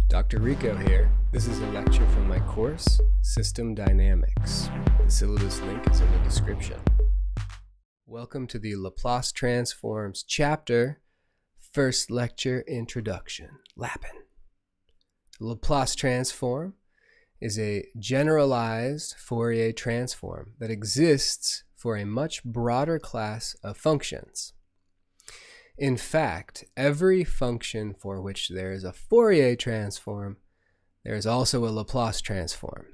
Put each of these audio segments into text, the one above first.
Dr. Rico here. This is a lecture from my course, System Dynamics. The syllabus link is in the description. Welcome to the Laplace Transforms chapter, first lecture introduction, Lappin. The Laplace transform is a generalized Fourier transform that exists for a much broader class of functions. In fact, every function for which there is a Fourier transform, there is also a Laplace transform.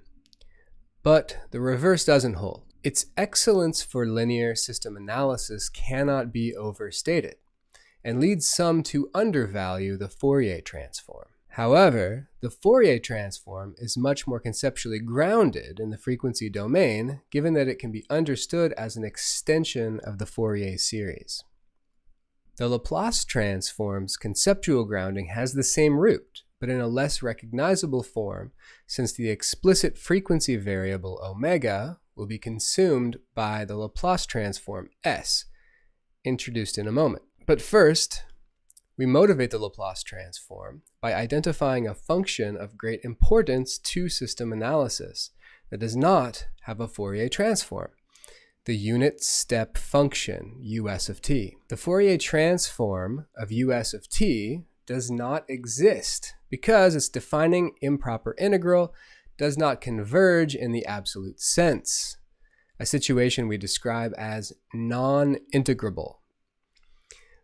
But the reverse doesn't hold. Its excellence for linear system analysis cannot be overstated, and leads some to undervalue the Fourier transform. However, the Fourier transform is much more conceptually grounded in the frequency domain, given that it can be understood as an extension of the Fourier series. The Laplace transform's conceptual grounding has the same root, but in a less recognizable form, since the explicit frequency variable omega will be consumed by the Laplace transform S, introduced in a moment. But first, we motivate the Laplace transform by identifying a function of great importance to system analysis that does not have a Fourier transform. The unit step function, us of t. The Fourier transform of us of t does not exist because its defining improper integral does not converge in the absolute sense, a situation we describe as non-integrable.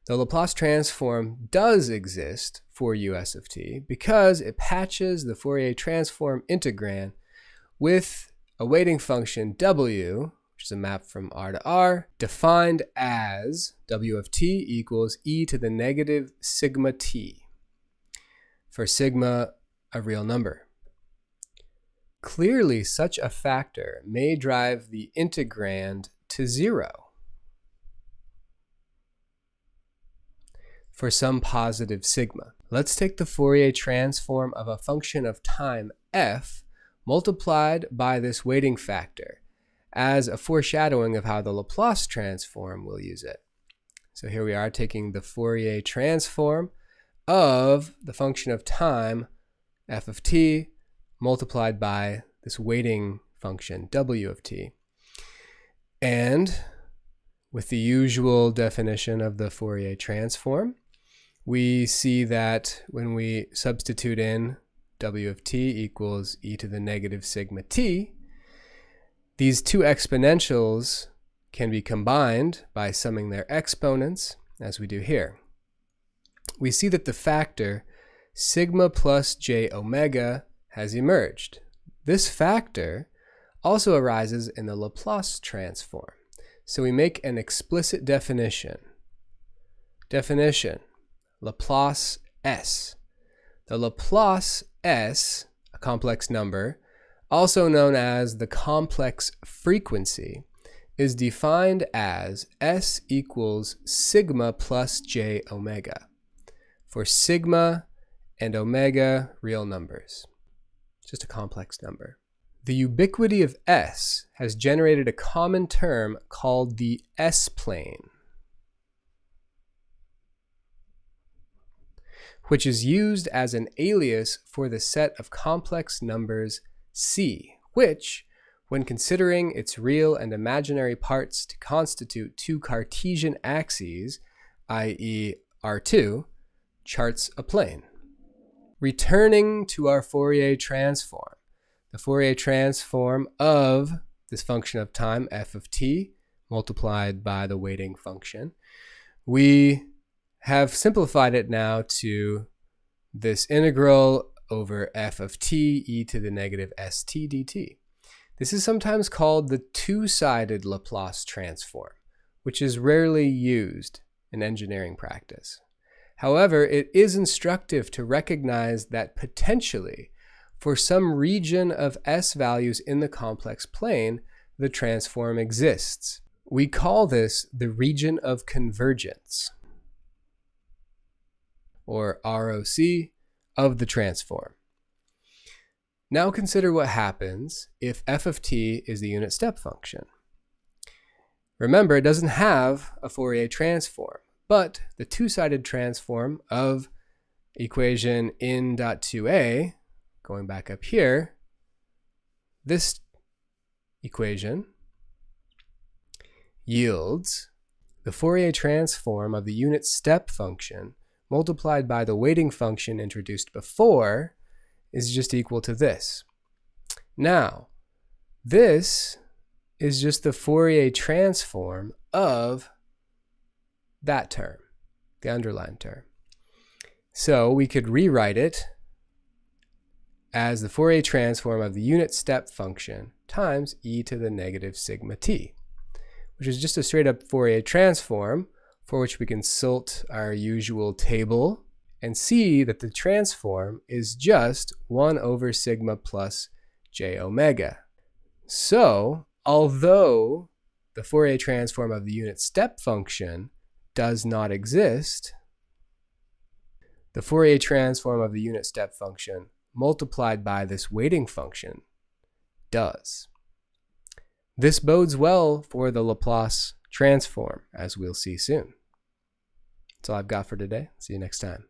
The Laplace transform does exist for us of t because it patches the Fourier transform integrand with a weighting function w, which is a map from R to R, defined as w of t equals e to the negative sigma t, for sigma a real number. Clearly, such a factor may drive the integrand to 0 for some positive sigma. Let's take the Fourier transform of a function of time f multiplied by this weighting factor as a foreshadowing of how the Laplace transform will use it. So here we are taking the Fourier transform of the function of time f of t multiplied by this weighting function w of t. And with the usual definition of the Fourier transform, we see that when we substitute in w of t equals e to the negative sigma t, these two exponentials can be combined by summing their exponents, as we do here. We see that the factor sigma plus j omega has emerged. This factor also arises in the Laplace transform. So we make an explicit definition. Definition, Laplace S. The Laplace S, a complex number, also known as the complex frequency, is defined as S equals sigma plus j omega, for sigma and omega real numbers. Just a complex number. The ubiquity of S has generated a common term called the S-plane, which is used as an alias for the set of complex numbers C, which, when considering its real and imaginary parts to constitute two Cartesian axes, i.e. R2, charts a plane. Returning to our Fourier transform, the Fourier transform of this function of time f of t multiplied by the weighting function, we have simplified it now to this integral over f of t e to the negative st dt. This is sometimes called the two-sided Laplace transform, which is rarely used in engineering practice. However, it is instructive to recognize that potentially, for some region of s values in the complex plane, the transform exists. We call this the region of convergence, or ROC, of the transform. Now consider what happens if f of t is the unit step function. Remember, it doesn't have a Fourier transform, but the two-sided transform of equation in dot 2a, going back up here, this equation yields the Fourier transform of the unit step function multiplied by the weighting function introduced before is just equal to this. Now, this is just the Fourier transform of that term, the underlined term. So we could rewrite it as the Fourier transform of the unit step function times e to the negative sigma t, which is just a straight up Fourier transform for which we consult our usual table and see that the transform is just 1 over sigma plus j omega. So, although the Fourier transform of the unit step function does not exist, the Fourier transform of the unit step function multiplied by this weighting function does. This bodes well for the Laplace transform, as we'll see soon. That's all I've got for today. See you next time.